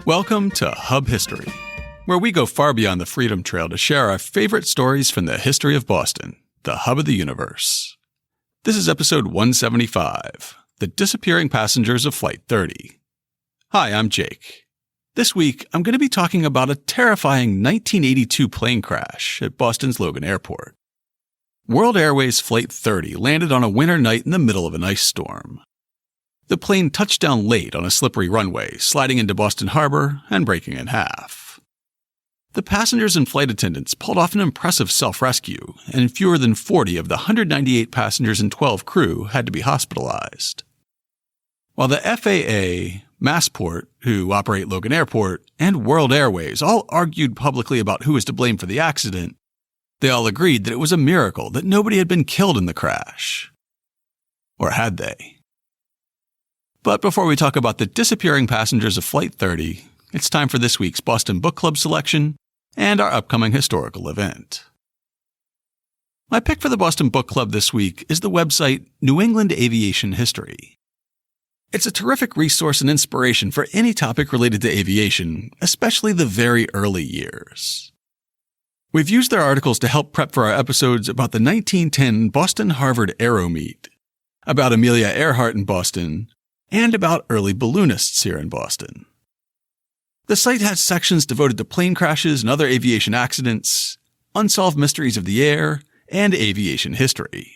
Welcome to Hub History, where we go far beyond the Freedom Trail to share our favorite stories from the history of Boston, the hub of the universe. This is episode 175, The Disappearing Passengers of Flight 30. Hi, I'm Jake. This week, I'm going to be talking about a terrifying 1982 plane crash at Boston's Logan Airport. World Airways Flight 30 landed on a winter night in the middle of an ice storm. The plane touched down late on a slippery runway, sliding into Boston Harbor and breaking in half. The passengers and flight attendants pulled off an impressive self-rescue, and fewer than 40 of the 198 passengers and 12 crew had to be hospitalized. While the FAA, Massport, who operate Logan Airport, and World Airways all argued publicly about who was to blame for the accident, they all agreed that it was a miracle that nobody had been killed in the crash. Or had they? But before we talk about the disappearing passengers of Flight 30, it's time for this week's Boston Book Club selection and our upcoming historical event. My pick for the Boston Book Club this week is the website New England Aviation History. It's a terrific resource and inspiration for any topic related to aviation, especially the very early years. We've used their articles to help prep for our episodes about the 1910 Boston-Harvard Aero Meet, about Amelia Earhart in Boston, and about early balloonists here in Boston. The site has sections devoted to plane crashes and other aviation accidents, unsolved mysteries of the air, and aviation history.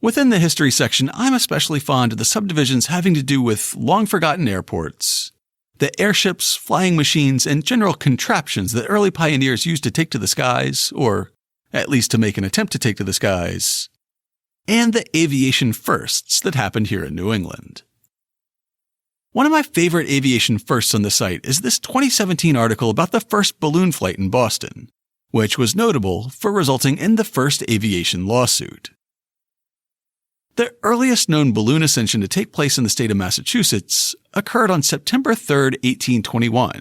Within the history section, I'm especially fond of the subdivisions having to do with long-forgotten airports, the airships, flying machines, and general contraptions that early pioneers used to take to the skies, or at least to make an attempt to take to the skies, and the aviation firsts that happened here in New England. One of my favorite aviation firsts on the site is this 2017 article about the first balloon flight in Boston, which was notable for resulting in the first aviation lawsuit. The earliest known balloon ascension to take place in the state of Massachusetts occurred on September 3, 1821,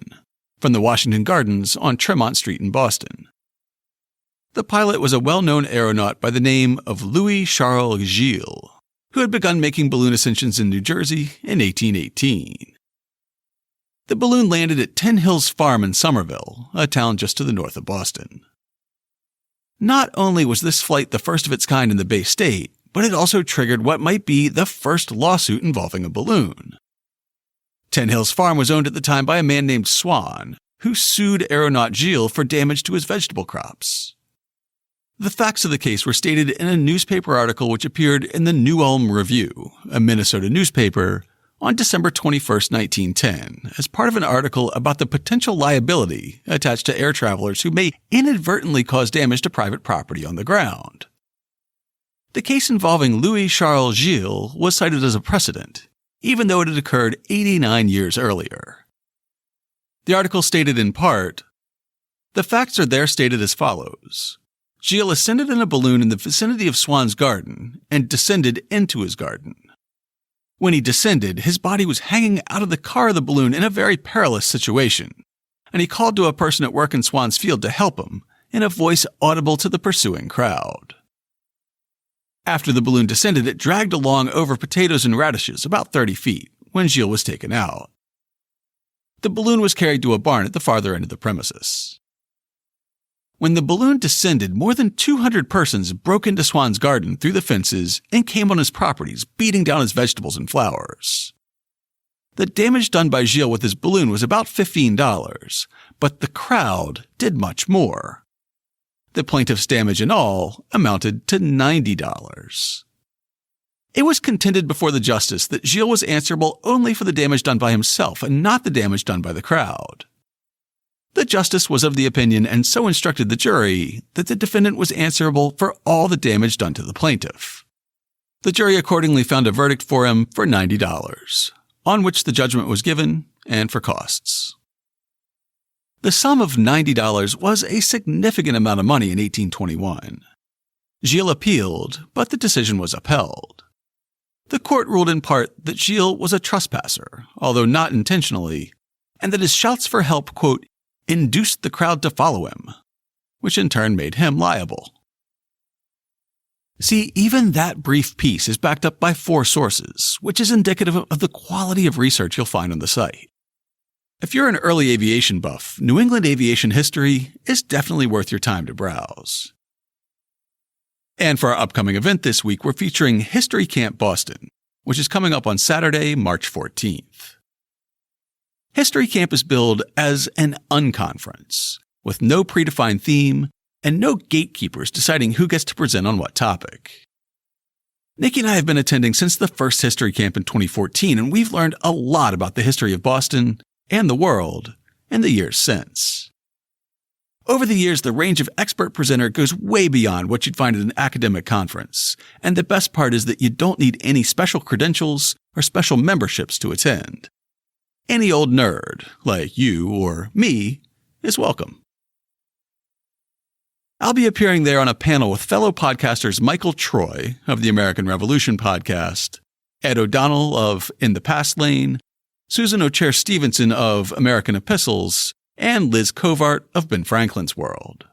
from the Washington Gardens on Tremont Street in Boston. The pilot was a well-known aeronaut by the name of Louis Charles Gilles, who had begun making balloon ascensions in New Jersey in 1818. The balloon landed at Ten Hills Farm in Somerville, a town just to the north of Boston. Not only was this flight the first of its kind in the Bay State, but it also triggered what might be the first lawsuit involving a balloon. Ten Hills Farm was owned at the time by a man named Swan, who sued aeronaut Gilles for damage to his vegetable crops. The facts of the case were stated in a newspaper article which appeared in the New Ulm Review, a Minnesota newspaper, on December 21, 1910, as part of an article about the potential liability attached to air travelers who may inadvertently cause damage to private property on the ground. The case involving Louis Charles Gilles was cited as a precedent, even though it had occurred 89 years earlier. The article stated in part, "The facts are there stated as follows. Gilles ascended in a balloon in the vicinity of Swan's garden and descended into his garden. When he descended, his body was hanging out of the car of the balloon in a very perilous situation, and he called to a person at work in Swan's field to help him in a voice audible to the pursuing crowd. After the balloon descended, it dragged along over potatoes and radishes about 30 feet when Gilles was taken out. The balloon was carried to a barn at the farther end of the premises. When the balloon descended, more than 200 persons broke into Swan's garden through the fences and came on his properties, beating down his vegetables and flowers. The damage done by Gilles with his balloon was about $15, but the crowd did much more. The plaintiff's damage in all amounted to $90. It was contended before the justice that Gilles was answerable only for the damage done by himself and not the damage done by the crowd. The justice was of the opinion and so instructed the jury that the defendant was answerable for all the damage done to the plaintiff. The jury accordingly found a verdict for him for $90, on which the judgment was given and for costs. The sum of $90 was a significant amount of money in 1821. Gilles appealed, but the decision was upheld. The court ruled in part that Gilles was a trespasser, although not intentionally, and that his shouts for help, quote, induced the crowd to follow him, which in turn made him liable. See, even that brief piece is backed up by 4 sources, which is indicative of the quality of research you'll find on the site. If you're an early aviation buff, New England aviation history is definitely worth your time to browse. And for our upcoming event this week, we're featuring History Camp Boston, which is coming up on Saturday, March 14th. History Camp is billed as an unconference, with no predefined theme and no gatekeepers deciding who gets to present on what topic. Nikki and I have been attending since the first History Camp in 2014, and we've learned a lot about the history of Boston and the world in the years since. Over the years, the range of expert presenter goes way beyond what you'd find at an academic conference, and the best part is that you don't need any special credentials or special memberships to attend. Any old nerd, like you or me, is welcome. I'll be appearing there on a panel with fellow podcasters Michael Troy of the American Revolution podcast, Ed O'Donnell of In the Past Lane, Susan O'Chair Stevenson of American Epistles, and Liz Covart of Ben Franklin's World.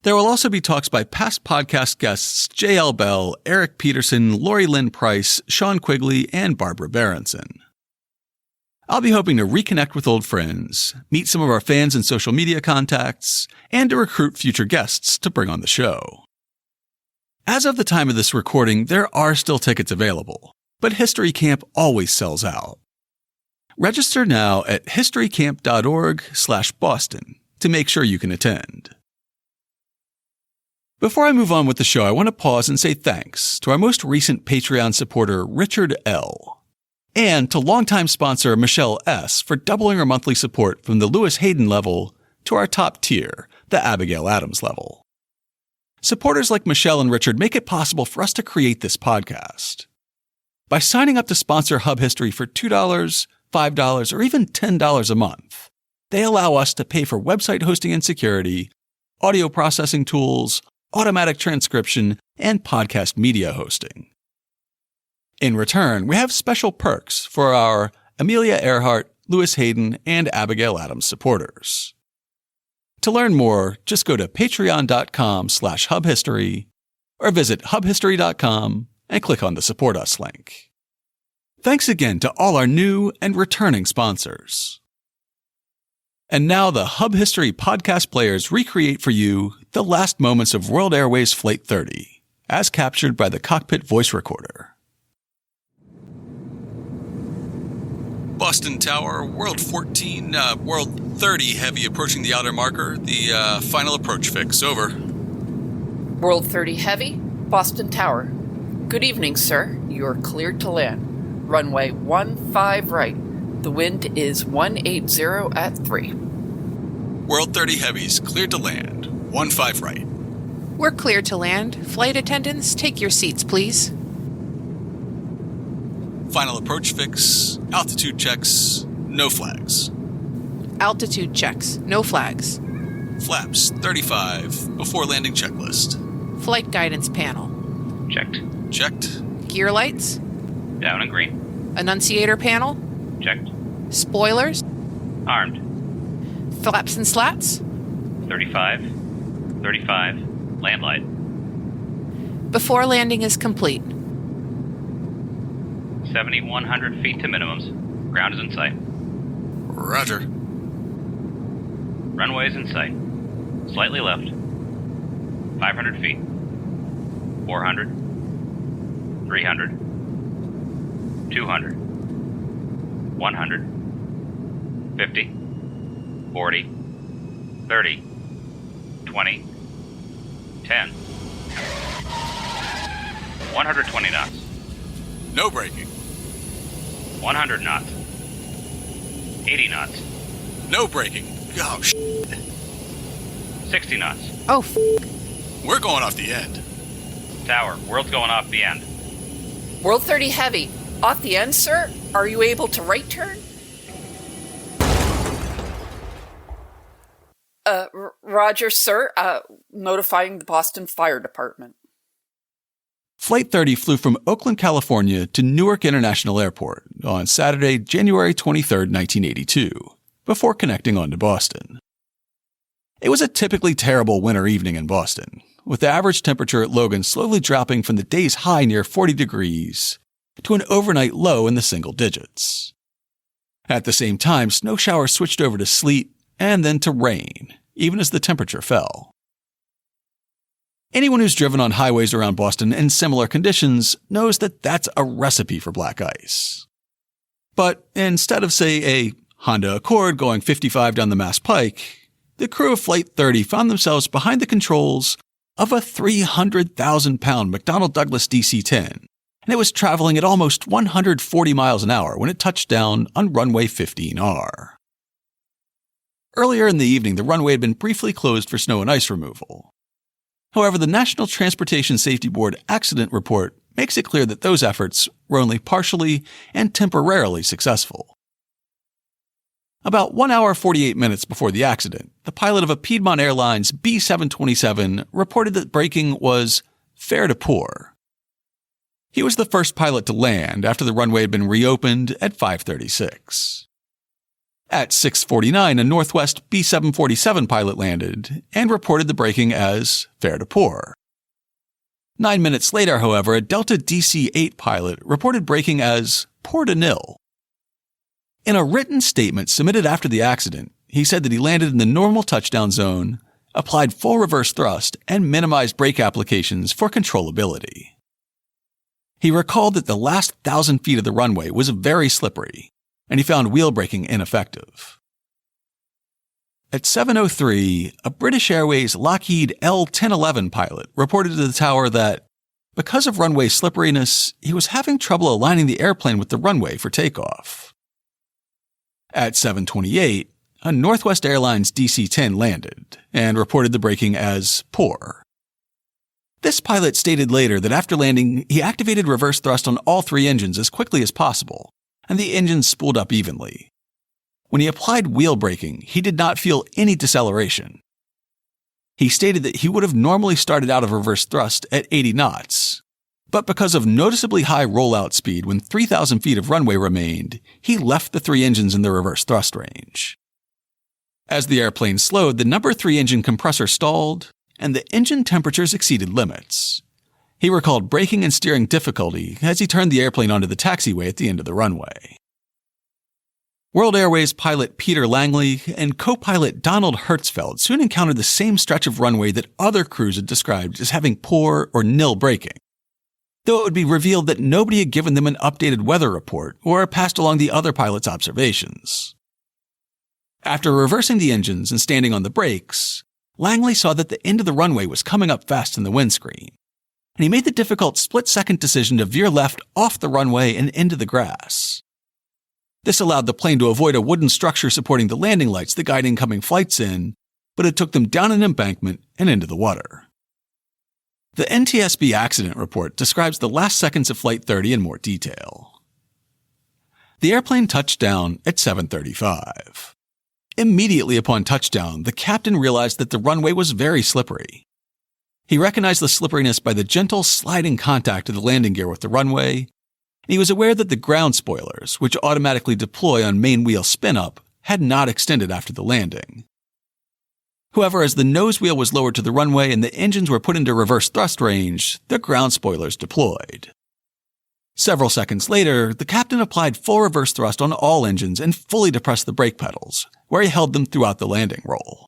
There will also be talks by past podcast guests J.L. Bell, Eric Peterson, Lori Lynn Price, Sean Quigley, and Barbara Berenson. I'll be hoping to reconnect with old friends, meet some of our fans and social media contacts, and to recruit future guests to bring on the show. As of the time of this recording, there are still tickets available, but History Camp always sells out. Register now at historycamp.org/Boston to make sure you can attend. Before I move on with the show, I want to pause and say thanks to our most recent Patreon supporter, Richard L., and to longtime sponsor Michelle S. for doubling her monthly support from the Lewis Hayden level to our top tier, the Abigail Adams level. Supporters like Michelle and Richard make it possible for us to create this podcast. By signing up to sponsor Hub History for $2, $5, or even $10 a month, they allow us to pay for website hosting and security, audio processing tools, automatic transcription, and podcast media hosting. In return, we have special perks for our Amelia Earhart, Lewis Hayden, and Abigail Adams supporters. To learn more, just go to patreon.com/hubhistory or visit hubhistory.com and click on the Support Us link. Thanks again to all our new and returning sponsors. And now the Hub History podcast players recreate for you the last moments of World Airways Flight 30, as captured by the cockpit voice recorder. Boston Tower, World 14, World 30 Heavy approaching the outer marker. The final approach fix, over. World 30 Heavy, Boston Tower. Good evening, sir. You are cleared to land. Runway 15 right. The wind is 180 at 3. World 30 Heavies, cleared to land. 15 right. We're cleared to land. Flight attendants, take your seats, please. Final approach fix, altitude checks, no flags. Altitude checks, no flags. Flaps 35, before landing checklist. Flight guidance panel. Checked. Checked. Gear lights. Down and green. Annunciator panel. Checked. Spoilers. Armed. Flaps and slats. 35. 35. Land light. Before landing is complete. 7,100 feet to minimums. Ground is in sight. Roger. Runway is in sight. Slightly left. 500 feet. 400. 300. 200. 100. 50. 40. 30. 20. 10. 120 knots. No braking. 100 knots. 80 knots. No braking. Oh, 60 knots. Oh, We're going off the end. Tower, world's going off the end. World 30 Heavy, off the end, sir. Are you able to right turn? Roger, sir. Notifying the Boston Fire Department. Flight 30 flew from Oakland, California to Newark International Airport on Saturday, January 23, 1982, before connecting on to Boston. It was a typically terrible winter evening in Boston, with the average temperature at Logan slowly dropping from the day's high near 40 degrees to an overnight low in the single digits. At the same time, snow showers switched over to sleet and then to rain, even as the temperature fell. Anyone who's driven on highways around Boston in similar conditions knows that that's a recipe for black ice. But instead of, say, a Honda Accord going 55 down the Mass Pike, the crew of Flight 30 found themselves behind the controls of a 300,000-pound McDonnell Douglas DC-10, and it was traveling at almost 140 miles an hour when it touched down on runway 15R. Earlier in the evening, the runway had been briefly closed for snow and ice removal. However, the National Transportation Safety Board accident report makes it clear that those efforts were only partially and temporarily successful. About 1 hour 48 minutes before the accident, the pilot of a Piedmont Airlines B-727 reported that braking was fair to poor. He was the first pilot to land after the runway had been reopened at 5:36. At 6:49, a Northwest B-747 pilot landed and reported the braking as fair to poor. 9 minutes later, however, a Delta DC-8 pilot reported braking as poor to nil. In a written statement submitted after the accident, he said that he landed in the normal touchdown zone, applied full reverse thrust, and minimized brake applications for controllability. He recalled that the last 1,000 feet of the runway was very slippery, and he found wheel braking ineffective. At 7:03, a British Airways Lockheed L-1011 pilot reported to the tower that, because of runway slipperiness, he was having trouble aligning the airplane with the runway for takeoff. At 7:28, a Northwest Airlines DC-10 landed and reported the braking as poor. This pilot stated later that after landing, he activated reverse thrust on all 3 engines as quickly as possible, and the engines spooled up evenly. When he applied wheel braking, he did not feel any deceleration. He stated that he would have normally started out of reverse thrust at 80 knots, but because of noticeably high rollout speed when 3,000 feet of runway remained, he left the 3 engines in the reverse thrust range. As the airplane slowed, the number 3 engine compressor stalled, and the engine temperatures exceeded limits. He recalled braking and steering difficulty as he turned the airplane onto the taxiway at the end of the runway. World Airways pilot Peter Langley and co-pilot Donald Hertzfeld soon encountered the same stretch of runway that other crews had described as having poor or nil braking, though it would be revealed that nobody had given them an updated weather report or passed along the other pilots' observations. After reversing the engines and standing on the brakes, Langley saw that the end of the runway was coming up fast in the windscreen, and he made the difficult split-second decision to veer left off the runway and into the grass. This allowed the plane to avoid a wooden structure supporting the landing lights that guide incoming flights in, but it took them down an embankment and into the water. The NTSB accident report describes the last seconds of Flight 30 in more detail. The airplane touched down at 7:35. Immediately upon touchdown, the captain realized that the runway was very slippery. He recognized the slipperiness by the gentle sliding contact of the landing gear with the runway, and he was aware that the ground spoilers, which automatically deploy on main wheel spin-up, had not extended after the landing. However, as the nose wheel was lowered to the runway and the engines were put into reverse thrust range, the ground spoilers deployed. Several seconds later, the captain applied full reverse thrust on all engines and fully depressed the brake pedals, where he held them throughout the landing roll.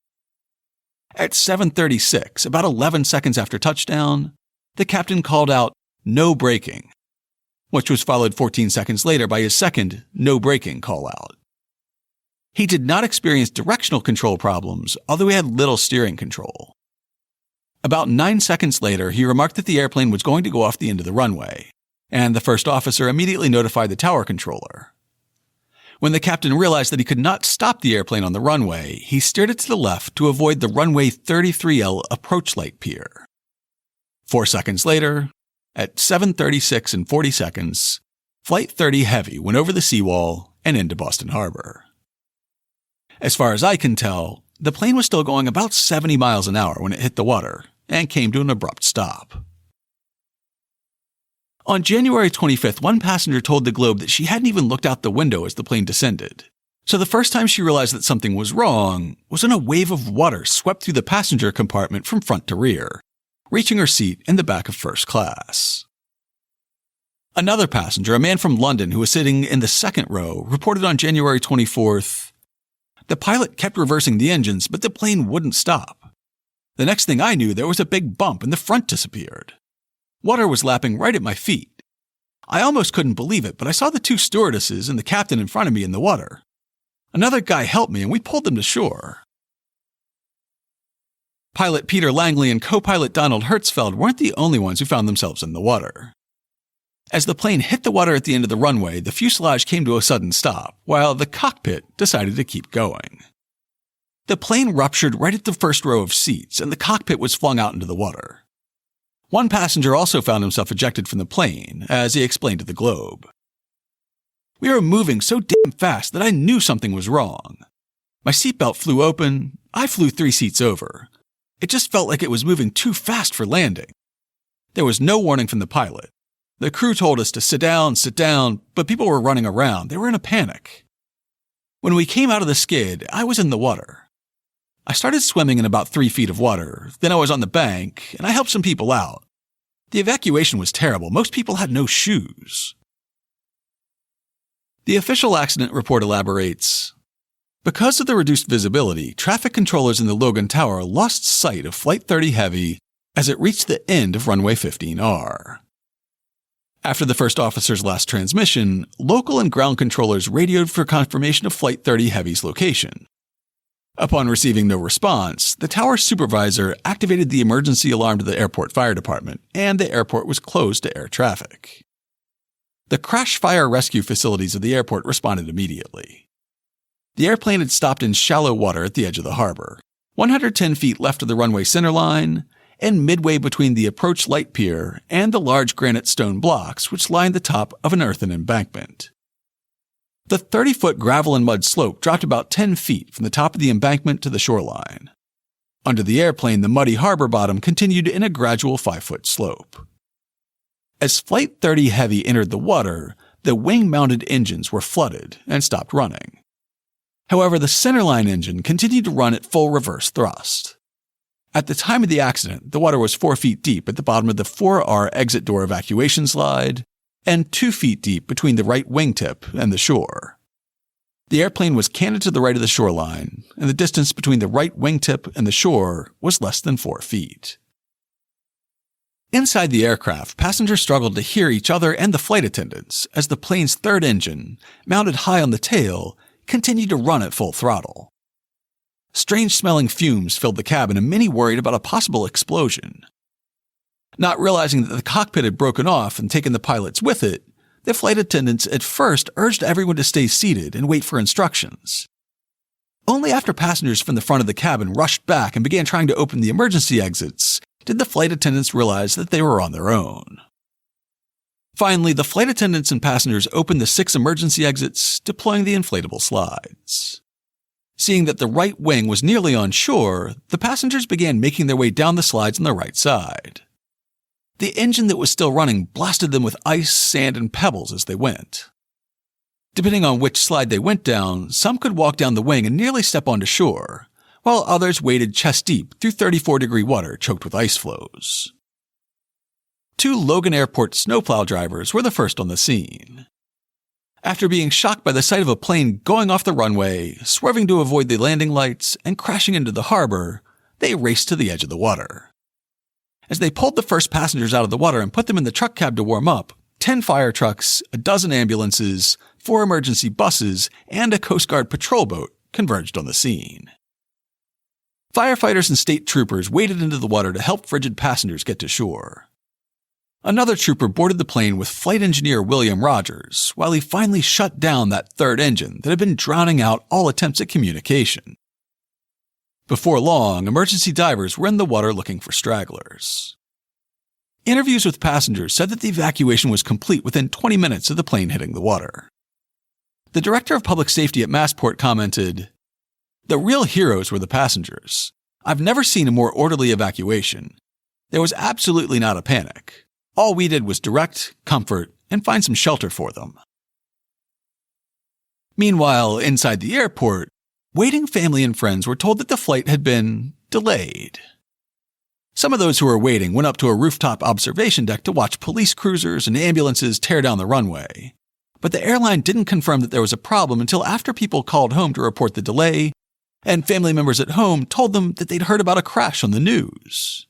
At 7:36, about 11 seconds after touchdown, the captain called out, "No braking," which was followed 14 seconds later by his second no braking call-out. He did not experience directional control problems, although he had little steering control. About 9 seconds later, he remarked that the airplane was going to go off the end of the runway, and the first officer immediately notified the tower controller. When the captain realized that he could not stop the airplane on the runway, he steered it to the left to avoid the runway 33L approach light pier. 4 seconds later, at 7:36 and 40 seconds, Flight 30 Heavy went over the seawall and into Boston Harbor. As far as I can tell, the plane was still going about 70 miles an hour when it hit the water and came to an abrupt stop. On January 25th, one passenger told the Globe that she hadn't even looked out the window as the plane descended. So the first time she realized that something was wrong was when a wave of water swept through the passenger compartment from front to rear, reaching her seat in the back of first class. Another passenger, a man from London who was sitting in the second row, reported on January 24th, "The pilot kept reversing the engines, but the plane wouldn't stop. The next thing I knew, there was a big bump and the front disappeared. Water was lapping right at my feet. I almost couldn't believe it, but I saw the two stewardesses and the captain in front of me in the water. Another guy helped me and we pulled them to shore." Pilot Peter Langley and co-pilot Donald Hertzfeld weren't the only ones who found themselves in the water. As the plane hit the water at the end of the runway, the fuselage came to a sudden stop, while the cockpit decided to keep going. The plane ruptured right at the first row of seats, and the cockpit was flung out into the water. One passenger also found himself ejected from the plane, as he explained to the Globe. "We were moving so damn fast that I knew something was wrong. My seatbelt flew open, I flew 3 seats over. It just felt like it was moving too fast for landing. There was no warning from the pilot. The crew told us to sit down, but people were running around. They were in a panic. When we came out of the skid, I was in the water. I started swimming in about 3 feet of water, then I was on the bank, and I helped some people out. The evacuation was terrible. Most people had no shoes." The official accident report elaborates, "Because of the reduced visibility, traffic controllers in the Logan Tower lost sight of Flight 30 Heavy as it reached the end of runway 15R. After the first officer's last transmission, local and ground controllers radioed for confirmation of Flight 30 Heavy's location. Upon receiving no response, the tower supervisor activated the emergency alarm to the airport fire department, and the airport was closed to air traffic. The crash fire rescue facilities of the airport responded immediately. The airplane had stopped in shallow water at the edge of the harbor, 110 feet left of the runway centerline, and midway between the approach light pier and the large granite stone blocks which lined the top of an earthen embankment. The 30-foot gravel and mud slope dropped about 10 feet from the top of the embankment to the shoreline. Under the airplane, the muddy harbor bottom continued in a gradual 5-foot slope. As Flight 30 Heavy entered the water, the wing-mounted engines were flooded and stopped running. However, the centerline engine continued to run at full reverse thrust. At the time of the accident, the water was 4 feet deep at the bottom of the 4R exit door evacuation slide and 2 feet deep between the right wingtip and the shore. The airplane was canted to the right of the shoreline, and the distance between the right wingtip and the shore was less than 4 feet. Inside the aircraft, passengers struggled to hear each other and the flight attendants as the plane's third engine, mounted high on the tail, continued to run at full throttle. Strange-smelling fumes filled the cabin, and many worried about a possible explosion. Not realizing that the cockpit had broken off and taken the pilots with it, the flight attendants at first urged everyone to stay seated and wait for instructions. Only after passengers from the front of the cabin rushed back and began trying to open the emergency exits did the flight attendants realize that they were on their own. Finally, the flight attendants and passengers opened the 6 emergency exits, deploying the inflatable slides. Seeing that the right wing was nearly on shore, the passengers began making their way down the slides on the right side. The engine that was still running blasted them with ice, sand, and pebbles as they went. Depending on which slide they went down, some could walk down the wing and nearly step onto shore, while others waded chest-deep through 34-degree water choked with ice flows. 2 Logan Airport snowplow drivers were the first on the scene. After being shocked by the sight of a plane going off the runway, swerving to avoid the landing lights, and crashing into the harbor, they raced to the edge of the water. As they pulled the first passengers out of the water and put them in the truck cab to warm up, 10 fire trucks, a dozen ambulances, 4 emergency buses, and a Coast Guard patrol boat converged on the scene. Firefighters and state troopers waded into the water to help frigid passengers get to shore. Another trooper boarded the plane with flight engineer William Rogers while he finally shut down that third engine that had been drowning out all attempts at communication. Before long, emergency divers were in the water looking for stragglers. Interviews with passengers said that the evacuation was complete within 20 minutes of the plane hitting the water. The director of public safety at Massport commented, "The real heroes were the passengers. I've never seen a more orderly evacuation. There was absolutely not a panic. All we did was direct, comfort, and find some shelter for them." Meanwhile, inside the airport, waiting family and friends were told that the flight had been delayed. Some of those who were waiting went up to a rooftop observation deck to watch police cruisers and ambulances tear down the runway. But the airline didn't confirm that there was a problem until after people called home to report the delay, and family members at home told them that they'd heard about a crash on the news.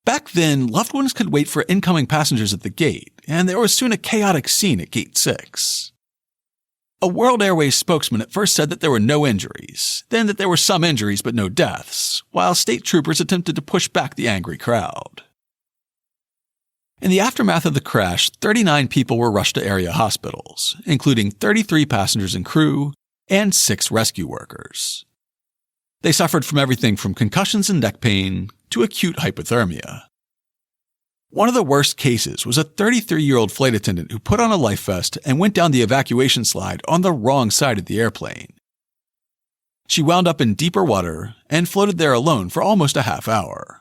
Back then, loved ones could wait for incoming passengers at the gate, and there was soon a chaotic scene at Gate 6. A World Airways spokesman at first said that there were no injuries, then that there were some injuries but no deaths, while state troopers attempted to push back the angry crowd. In the aftermath of the crash, 39 people were rushed to area hospitals, including 33 passengers and crew and 6 rescue workers. They suffered from everything from concussions and neck pain to acute hypothermia. One of the worst cases was a 33-year-old flight attendant who put on a life vest and went down the evacuation slide on the wrong side of the airplane. She wound up in deeper water and floated there alone for almost a half hour.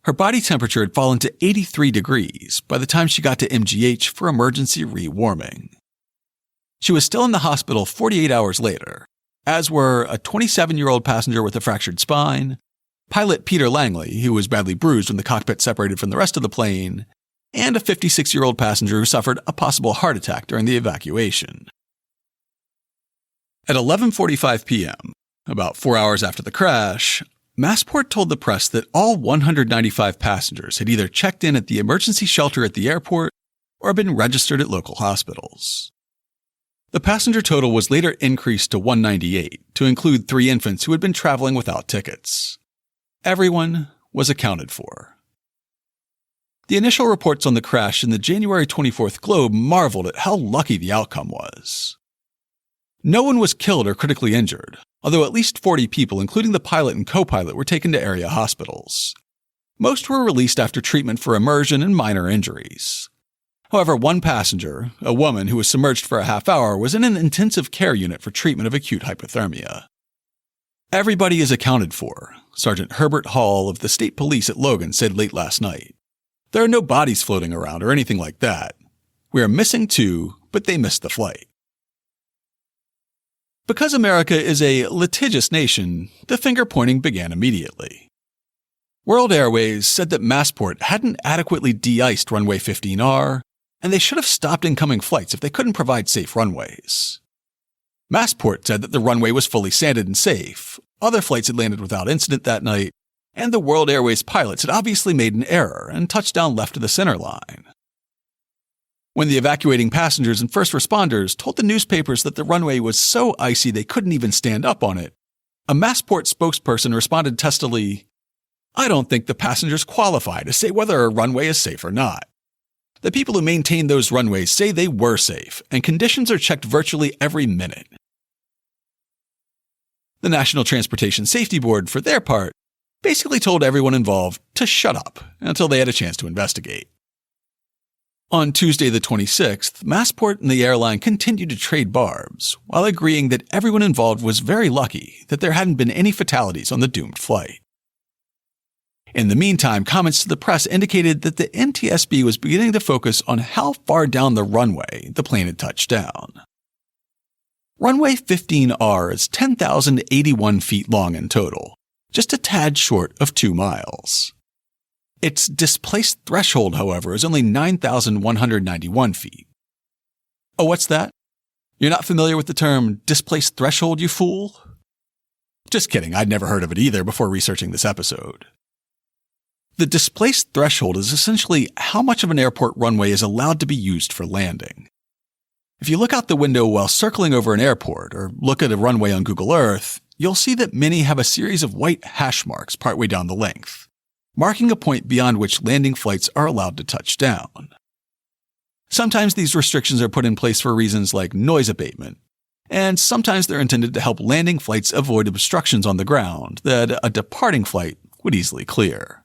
Her body temperature had fallen to 83 degrees by the time she got to MGH for emergency rewarming. She was still in the hospital 48 hours later, as were a 27-year-old passenger with a fractured spine, pilot Peter Langley, who was badly bruised when the cockpit separated from the rest of the plane, and a 56-year-old passenger who suffered a possible heart attack during the evacuation. At 11:45 p.m., about 4 hours after the crash, Massport told the press that all 195 passengers had either checked in at the emergency shelter at the airport or been registered at local hospitals. The passenger total was later increased to 198 to include 3 infants who had been traveling without tickets. Everyone was accounted for. The initial reports on the crash in the January 24th Globe marveled at how lucky the outcome was. No one was killed or critically injured, although at least 40 people, including the pilot and co-pilot, were taken to area hospitals. Most were released after treatment for immersion and minor injuries. However, one passenger, a woman who was submerged for a half hour, was in an intensive care unit for treatment of acute hypothermia. Everybody is accounted for, Sergeant Herbert Hall of the State Police at Logan said late last night. There are no bodies floating around or anything like that. We are missing 2, but they missed the flight. Because America is a litigious nation, the finger-pointing began immediately. World Airways said that Massport hadn't adequately de-iced runway 15R, and they should have stopped incoming flights if they couldn't provide safe runways. Massport said that the runway was fully sanded and safe, other flights had landed without incident that night, and the World Airways pilots had obviously made an error and touched down left of the center line. When the evacuating passengers and first responders told the newspapers that the runway was so icy they couldn't even stand up on it, a Massport spokesperson responded testily, "I don't think the passengers qualify to say whether a runway is safe or not. The people who maintain those runways say they were safe, and conditions are checked virtually every minute." The National Transportation Safety Board, for their part, basically told everyone involved to shut up until they had a chance to investigate. On Tuesday the 26th, Massport and the airline continued to trade barbs, while agreeing that everyone involved was very lucky that there hadn't been any fatalities on the doomed flight. In the meantime, comments to the press indicated that the NTSB was beginning to focus on how far down the runway the plane had touched down. Runway 15R is 10,081 feet long in total, just a tad short of 2 miles. Its displaced threshold, however, is only 9,191 feet. Oh, what's that? You're not familiar with the term displaced threshold, you fool? Just kidding, I'd never heard of it either before researching this episode. The displaced threshold is essentially how much of an airport runway is allowed to be used for landing. If you look out the window while circling over an airport or look at a runway on Google Earth, you'll see that many have a series of white hash marks partway down the length, marking a point beyond which landing flights are allowed to touch down. Sometimes these restrictions are put in place for reasons like noise abatement, and sometimes they're intended to help landing flights avoid obstructions on the ground that a departing flight would easily clear.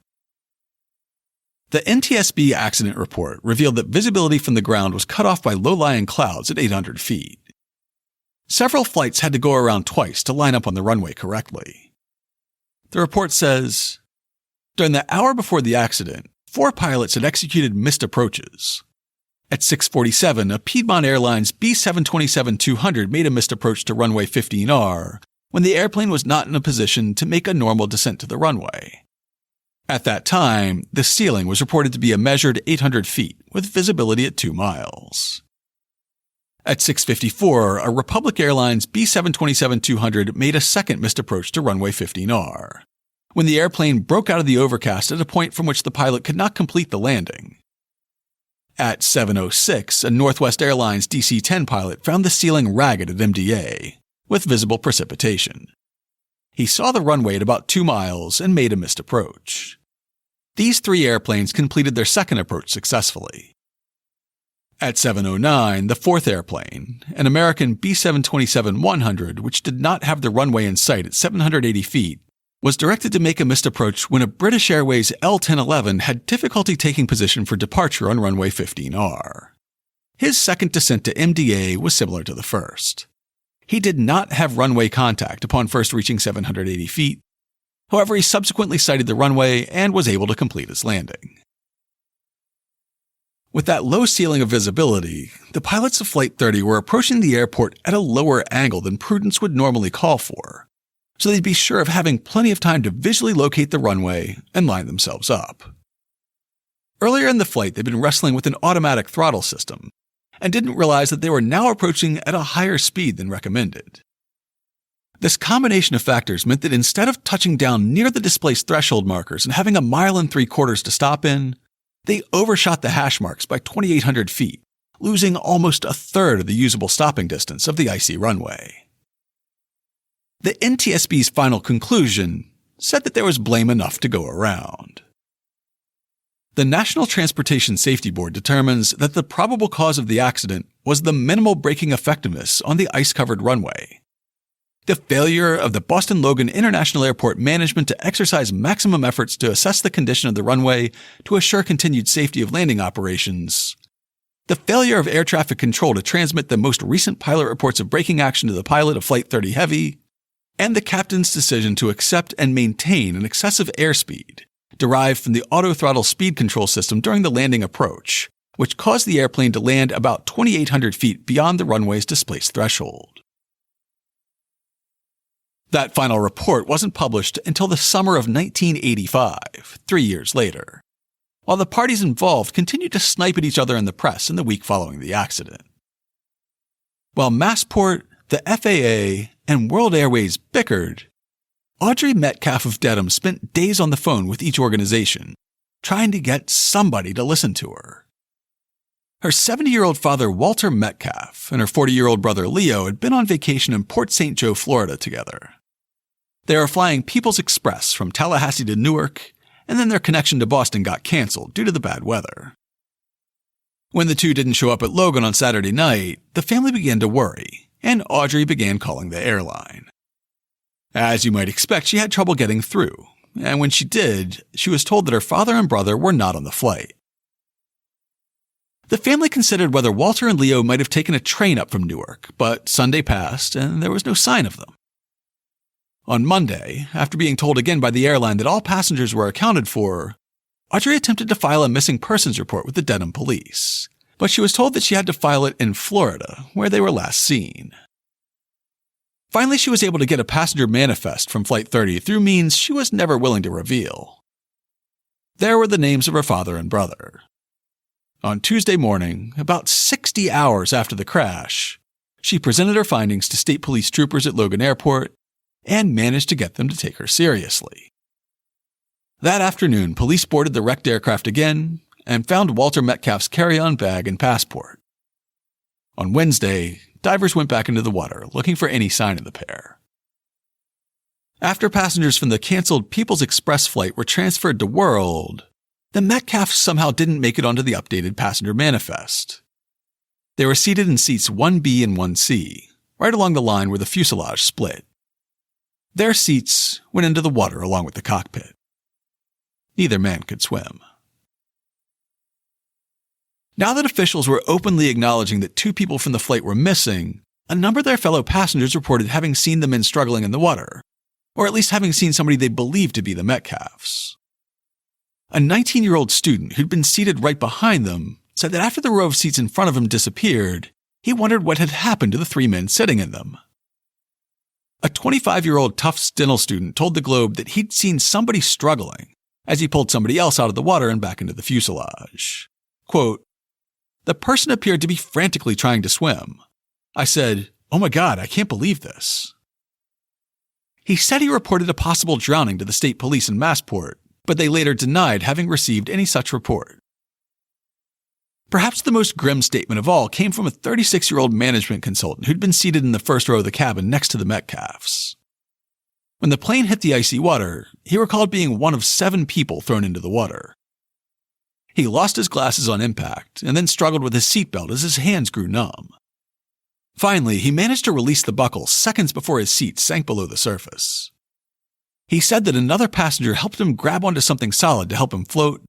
The NTSB accident report revealed that visibility from the ground was cut off by low-lying clouds at 800 feet. Several flights had to go around twice to line up on the runway correctly. The report says, during the hour before the accident, 4 pilots had executed missed approaches. At 6:47, a Piedmont Airlines B727-200 made a missed approach to runway 15R when the airplane was not in a position to make a normal descent to the runway. At that time, the ceiling was reported to be a measured 800 feet, with visibility at 2 miles. At 6:54, a Republic Airlines B727-200 made a second missed approach to runway 15R, when the airplane broke out of the overcast at a point from which the pilot could not complete the landing. At 7:06, a Northwest Airlines DC-10 pilot found the ceiling ragged at MDA, with visible precipitation. He saw the runway at about 2 miles and made a missed approach. These 3 airplanes completed their second approach successfully. At 7:09, the fourth airplane, an American B727-100, which did not have the runway in sight at 780 feet, was directed to make a missed approach when a British Airways L-1011 had difficulty taking position for departure on runway 15R. His second descent to MDA was similar to the first. He did not have runway contact upon first reaching 780 feet. However, he subsequently sighted the runway and was able to complete his landing. With that low ceiling of visibility, the pilots of Flight 30 were approaching the airport at a lower angle than prudence would normally call for, so they'd be sure of having plenty of time to visually locate the runway and line themselves up. Earlier in the flight, they'd been wrestling with an automatic throttle system and didn't realize that they were now approaching at a higher speed than recommended. This combination of factors meant that instead of touching down near the displaced threshold markers and having 1 3/4 miles to stop in, they overshot the hash marks by 2,800 feet, losing almost a third of the usable stopping distance of the icy runway. The NTSB's final conclusion said that there was blame enough to go around. The National Transportation Safety Board determines that the probable cause of the accident was the minimal braking effectiveness on the ice-covered runway. The failure of the Boston Logan International Airport management to exercise maximum efforts to assess the condition of the runway to assure continued safety of landing operations. The failure of air traffic control to transmit the most recent pilot reports of braking action to the pilot of Flight 30 Heavy, and the captain's decision to accept and maintain an excessive airspeed derived from the auto-throttle speed control system during the landing approach, which caused the airplane to land about 2,800 feet beyond the runway's displaced threshold. That final report wasn't published until the summer of 1985, 3 years later, while the parties involved continued to snipe at each other in the press in the week following the accident. While Massport, the FAA, and World Airways bickered, Audrey Metcalf of Dedham spent days on the phone with each organization, trying to get somebody to listen to her. Her 70-year-old father, Walter Metcalf, and her 40-year-old brother, Leo, had been on vacation in Port St. Joe, Florida together. They were flying People's Express from Tallahassee to Newark, and then their connection to Boston got canceled due to the bad weather. When the two didn't show up at Logan on Saturday night, the family began to worry, and Audrey began calling the airline. As you might expect, she had trouble getting through, and when she did, she was told that her father and brother were not on the flight. The family considered whether Walter and Leo might have taken a train up from Newark, but Sunday passed and there was no sign of them. On Monday, after being told again by the airline that all passengers were accounted for, Audrey attempted to file a missing persons report with the Dedham police, but she was told that she had to file it in Florida, where they were last seen. Finally, she was able to get a passenger manifest from Flight 30 through means she was never willing to reveal. There were the names of her father and brother. On Tuesday morning, about 60 hours after the crash, she presented her findings to state police troopers at Logan Airport and managed to get them to take her seriously. That afternoon, police boarded the wrecked aircraft again and found Walter Metcalf's carry-on bag and passport. On Wednesday, divers went back into the water looking for any sign of the pair. After passengers from the canceled People's Express flight were transferred to World, the Metcalfs somehow didn't make it onto the updated passenger manifest. They were seated in seats 1B and 1C, right along the line where the fuselage split. Their seats went into the water along with the cockpit. Neither man could swim. Now that officials were openly acknowledging that 2 people from the flight were missing, a number of their fellow passengers reported having seen the men struggling in the water, or at least having seen somebody they believed to be the Metcalfs. A 19-year-old student who'd been seated right behind them said that after the row of seats in front of him disappeared, he wondered what had happened to the 3 men sitting in them. A 25-year-old Tufts dental student told the Globe that he'd seen somebody struggling, as he pulled somebody else out of the water and back into the fuselage. Quote, "The person appeared to be frantically trying to swim. I said, 'Oh my God, I can't believe this.'" He said he reported a possible drowning to the state police in Massport, but they later denied having received any such report. Perhaps the most grim statement of all came from a 36-year-old management consultant who'd been seated in the first row of the cabin next to the Metcalfs. When the plane hit the icy water, he recalled being one of 7 people thrown into the water. He lost his glasses on impact and then struggled with his seatbelt as his hands grew numb. Finally, he managed to release the buckle seconds before his seat sank below the surface. He said that another passenger helped him grab onto something solid to help him float.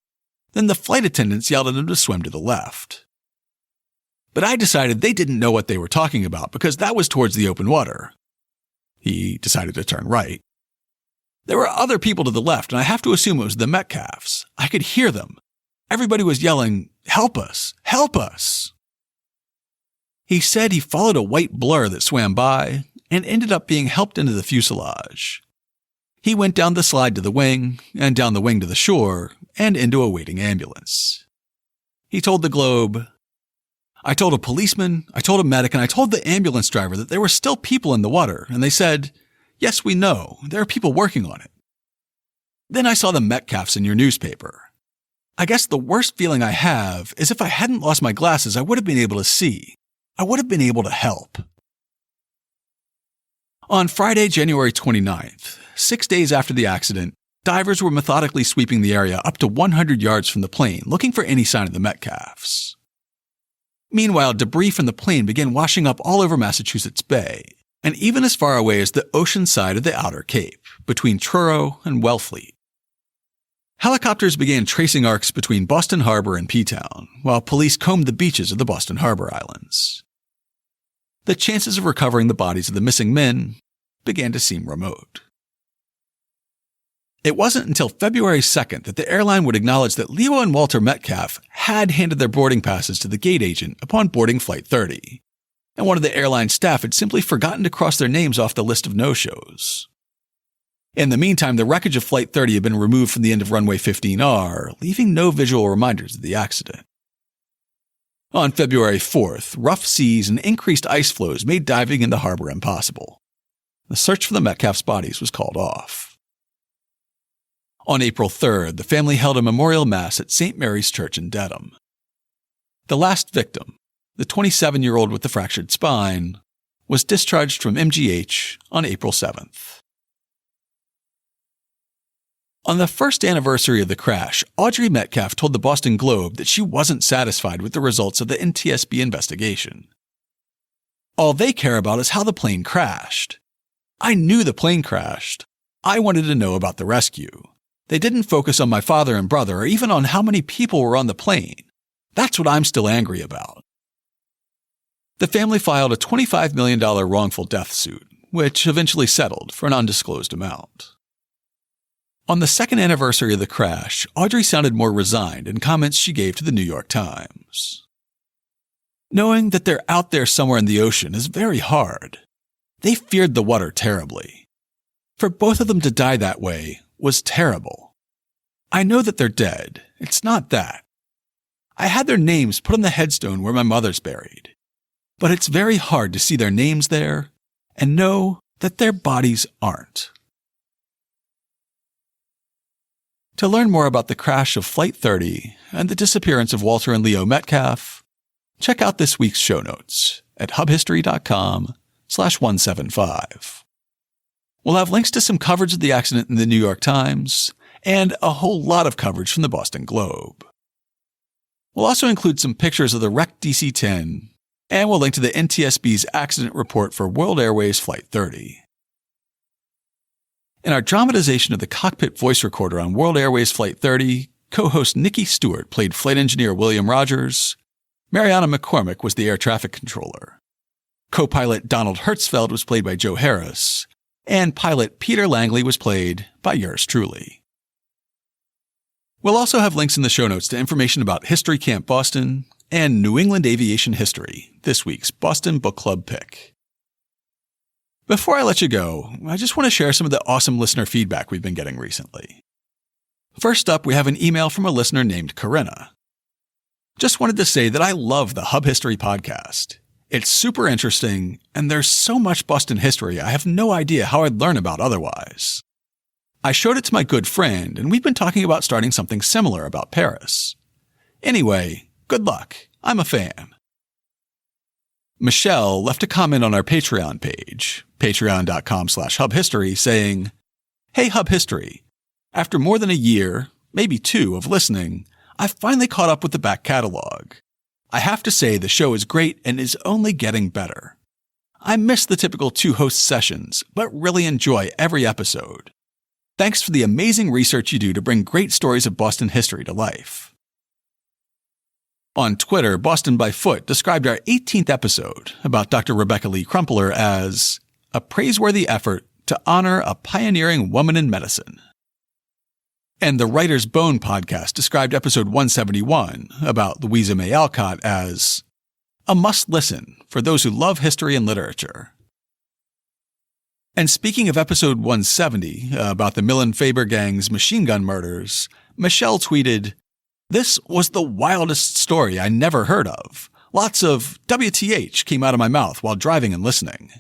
Then the flight attendants yelled at him to swim to the left. But I decided they didn't know what they were talking about because that was towards the open water. He decided to turn right. There were other people to the left, and I have to assume it was the Metcalfs. I could hear them. Everybody was yelling, "Help us! Help us!" He said he followed a white blur that swam by and ended up being helped into the fuselage. He went down the slide to the wing, and down the wing to the shore, and into a waiting ambulance. He told the Globe, "I told a policeman, I told a medic, and I told the ambulance driver that there were still people in the water, and they said, 'Yes, we know, there are people working on it.' Then I saw the Metcalfs in your newspaper. I guess the worst feeling I have is if I hadn't lost my glasses, I would have been able to see. I would have been able to help." On Friday, January 29th, 6 days after the accident, divers were methodically sweeping the area up to 100 yards from the plane, looking for any sign of the Metcalfs. Meanwhile, debris from the plane began washing up all over Massachusetts Bay, and even as far away as the ocean side of the Outer Cape, between Truro and Wellfleet. Helicopters began tracing arcs between Boston Harbor and P-Town, while police combed the beaches of the Boston Harbor Islands. The chances of recovering the bodies of the missing men began to seem remote. It wasn't until February 2nd that the airline would acknowledge that Leo and Walter Metcalf had handed their boarding passes to the gate agent upon boarding Flight 30, and one of the airline staff had simply forgotten to cross their names off the list of no-shows. In the meantime, the wreckage of Flight 30 had been removed from the end of runway 15R, leaving no visual reminders of the accident. On February 4th, rough seas and increased ice flows made diving in the harbor impossible. The search for the Metcalfs' bodies was called off. On April 3rd, the family held a memorial mass at St. Mary's Church in Dedham. The last victim, the 27-year-old with the fractured spine, was discharged from MGH on April 7th. On the first anniversary of the crash, Audrey Metcalf told the Boston Globe that she wasn't satisfied with the results of the NTSB investigation. "All they care about is how the plane crashed. I knew the plane crashed. I wanted to know about the rescue. They didn't focus on my father and brother or even on how many people were on the plane. That's what I'm still angry about." The family filed a $25 million wrongful death suit, which eventually settled for an undisclosed amount. On the second anniversary of the crash, Audrey sounded more resigned in comments she gave to the New York Times. "Knowing that they're out there somewhere in the ocean is very hard. They feared the water terribly. For both of them to die that way was terrible. I know that they're dead. It's not that. I had their names put on the headstone where my mother's buried. But it's very hard to see their names there and know that their bodies aren't." To learn more about the crash of Flight 30 and the disappearance of Walter and Leo Metcalf, check out this week's show notes at hubhistory.com/175. We'll have links to some coverage of the accident in the New York Times and a whole lot of coverage from the Boston Globe. We'll also include some pictures of the wrecked DC-10, and we'll link to the NTSB's accident report for World Airways Flight 30. In our dramatization of the cockpit voice recorder on World Airways Flight 30, co-host Nikki Stewart played Flight Engineer William Rogers, Mariana McCormick was the air traffic controller, co-pilot Donald Hertzfeld was played by Joe Harris, and pilot Peter Langley was played by yours truly. We'll also have links in the show notes to information about History Camp Boston and New England aviation history, this week's Boston Book Club pick. Before I let you go, I just want to share some of the awesome listener feedback we've been getting recently. First up, we have an email from a listener named Corinna. Just wanted to say that I love the Hub History podcast. It's super interesting, and there's so much Boston history I have no idea how I'd learn about otherwise. I showed it to my good friend, and we've been talking about starting something similar about Paris. Anyway, good luck. I'm a fan. Michelle left a comment on our Patreon page, patreon.com/hubhistory, saying, "Hey Hub History, after more than a year, maybe 2, of listening, I've finally caught up with the back catalog. I have to say the show is great and is only getting better. I miss the typical 2-host sessions, but really enjoy every episode. Thanks for the amazing research you do to bring great stories of Boston history to life." On Twitter, Boston by Foot described our 18th episode about Dr. Rebecca Lee Crumpler as a praiseworthy effort to honor a pioneering woman in medicine. And the Writer's Bone podcast described episode 171 about Louisa May Alcott as a must-listen for those who love history and literature. And speaking of episode 170 about the Millen Faber gang's machine gun murders, Michelle tweeted, "This was the wildest story I never heard of. Lots of WTH came out of my mouth while driving and listening."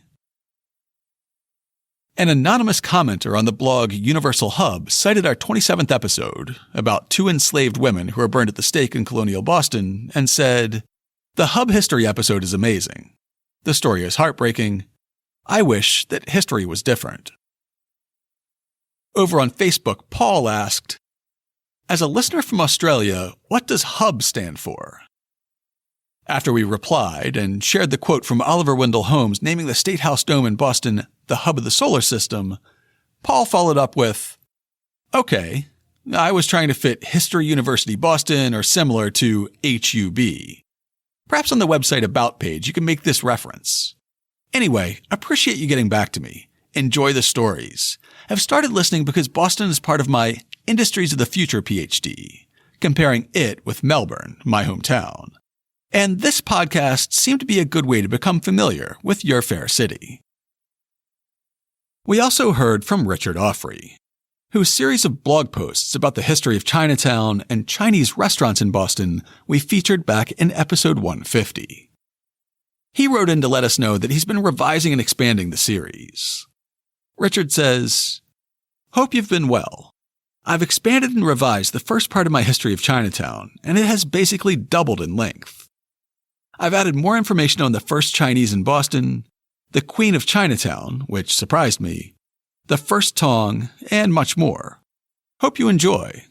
An anonymous commenter on the blog Universal Hub cited our 27th episode about 2 enslaved women who were burned at the stake in colonial Boston and said, "The Hub History episode is amazing. The story is heartbreaking. I wish that history was different." Over on Facebook, Paul asked, "As a listener from Australia, what does HUB stand for?" After we replied and shared the quote from Oliver Wendell Holmes naming the State House Dome in Boston the hub of the solar system, Paul followed up with, "Okay, I was trying to fit History University Boston or similar to HUB. Perhaps on the website About page you can make this reference. Anyway, appreciate you getting back to me. Enjoy the stories. I've started listening because Boston is part of my Industries of the Future PhD, comparing it with Melbourne, my hometown. And this podcast seemed to be a good way to become familiar with your fair city." We also heard from Richard Offrey, whose series of blog posts about the history of Chinatown and Chinese restaurants in Boston we featured back in episode 150. He wrote in to let us know that he's been revising and expanding the series. Richard says, "Hope you've been well. I've expanded and revised the first part of my history of Chinatown, and it has basically doubled in length. I've added more information on the first Chinese in Boston, the Queen of Chinatown, which surprised me, the first Tong, and much more. Hope you enjoy."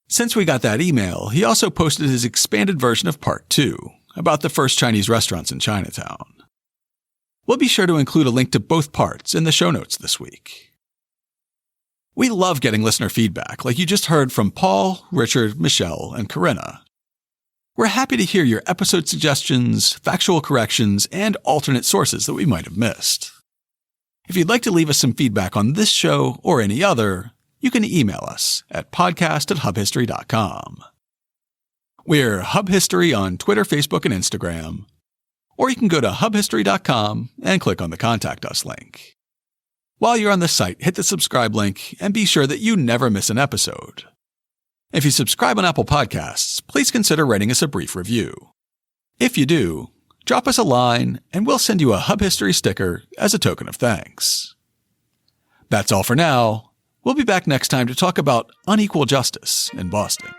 Since we got that email, he also posted his expanded version of Part 2, about the first Chinese restaurants in Chinatown. We'll be sure to include a link to both parts in the show notes this week. We love getting listener feedback, like you just heard from Paul, Richard, Michelle, and Corinna. We're happy to hear your episode suggestions, factual corrections, and alternate sources that we might have missed. If you'd like to leave us some feedback on this show or any other, you can email us at podcast@hubhistory.com. We're Hub History on Twitter, Facebook, and Instagram. Or you can go to hubhistory.com and click on the Contact Us link. While you're on the site, hit the subscribe link and be sure that you never miss an episode. If you subscribe on Apple Podcasts, please consider writing us a brief review. If you do, drop us a line and we'll send you a Hub History sticker as a token of thanks. That's all for now. We'll be back next time to talk about unequal justice in Boston.